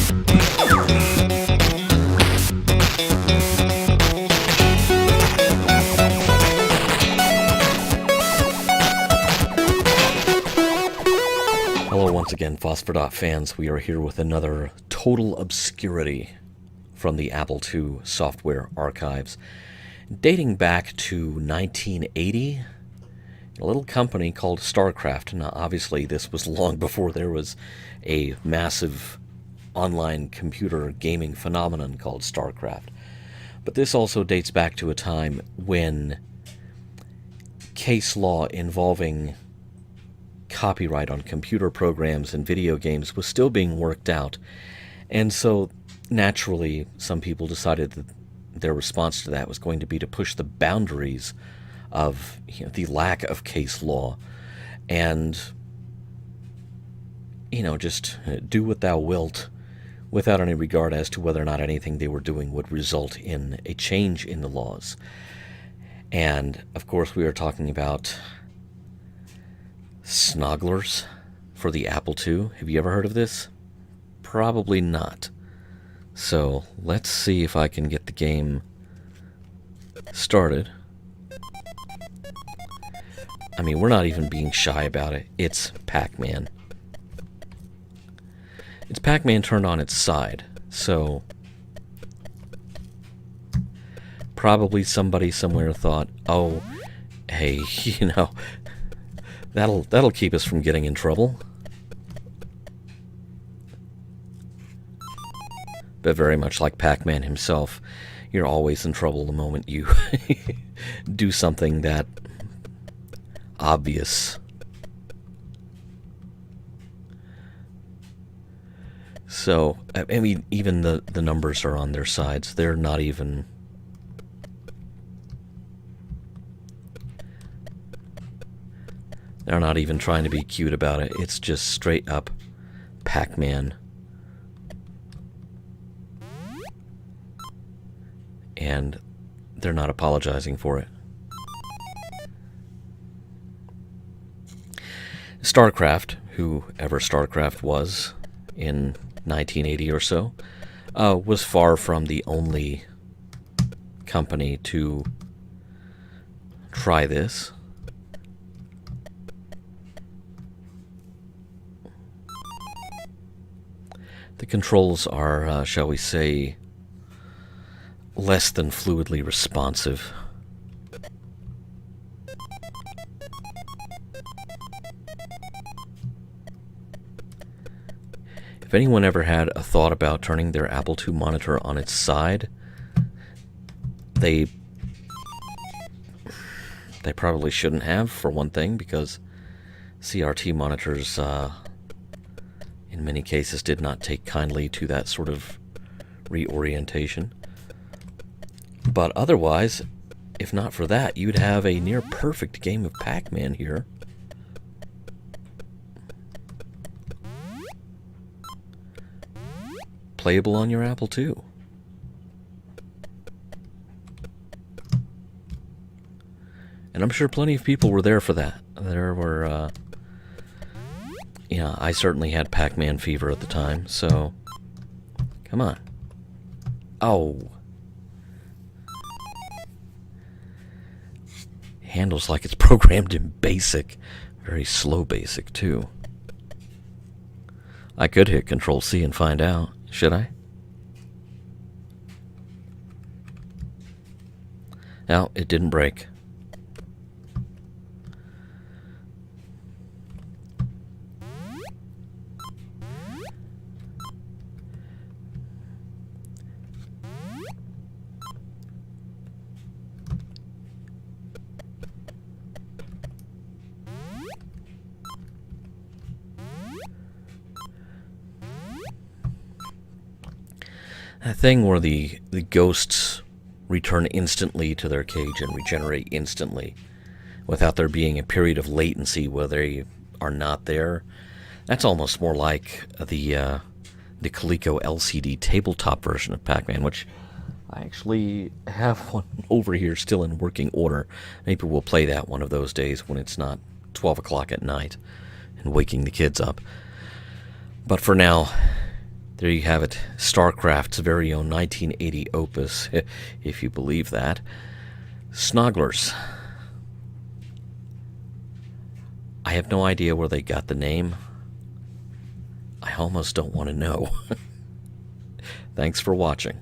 Hello once again, Phosphor Dot fans. We are here with another total obscurity from the Apple II software archives. Dating back to 1980, a little company called StarCraft. Now, obviously, this was long before there was a massive online computer gaming phenomenon called StarCraft. But this also dates back to a time when case law involving copyright on computer programs and video games was still being worked out. And so, naturally, some people decided that their response to that was going to be to push the boundaries of the lack of case law and, just do what thou wilt without any regard as to whether or not anything they were doing would result in a change in the laws. And, of course, we are talking about Snoggles for the Apple II. Have you ever heard of this? Probably not. So let's see if I can get the game started. I mean, we're not even being shy about it. It's Pac-Man. It's Pac-Man turned on its side. So probably somebody somewhere thought, oh, hey, That'll keep us from getting in trouble. But very much like Pac-Man himself, you're always in trouble the moment you do something that obvious. So, I mean, even the numbers are on their sides. They're not even... They're not even trying to be cute about it. It's just straight up Pac-Man. And they're not apologizing for it. StarCraft, whoever StarCraft was in 1980 or so, was far from the only company to try this. The controls are, shall we say, less than fluidly responsive. If anyone ever had a thought about turning their Apple II monitor on its side, they probably shouldn't have, for one thing, because CRT monitors in many cases did not take kindly to that sort of reorientation. But otherwise, if not for that, you'd have a near perfect game of Pac-Man here. Playable on your Apple II. And I'm sure plenty of people were there for that. There were... I certainly had Pac-Man fever at the time, so... Come on. Oh. Handles like it's programmed in BASIC. Very slow BASIC, too. I could hit Control-C and find out. Should I? No, it didn't break. That thing where the ghosts return instantly to their cage and regenerate instantly without there being a period of latency where they are not there, that's almost more like the Coleco LCD tabletop version of Pac-Man, which I actually have one over here still in working order. Maybe we'll play that one of those days when it's not 12 o'clock at night and waking the kids up. But for now, There you have it, StarCraft's very own 1980 opus, if you believe that. Snoggles. I have no idea where they got the name. I almost don't want to know. Thanks for watching.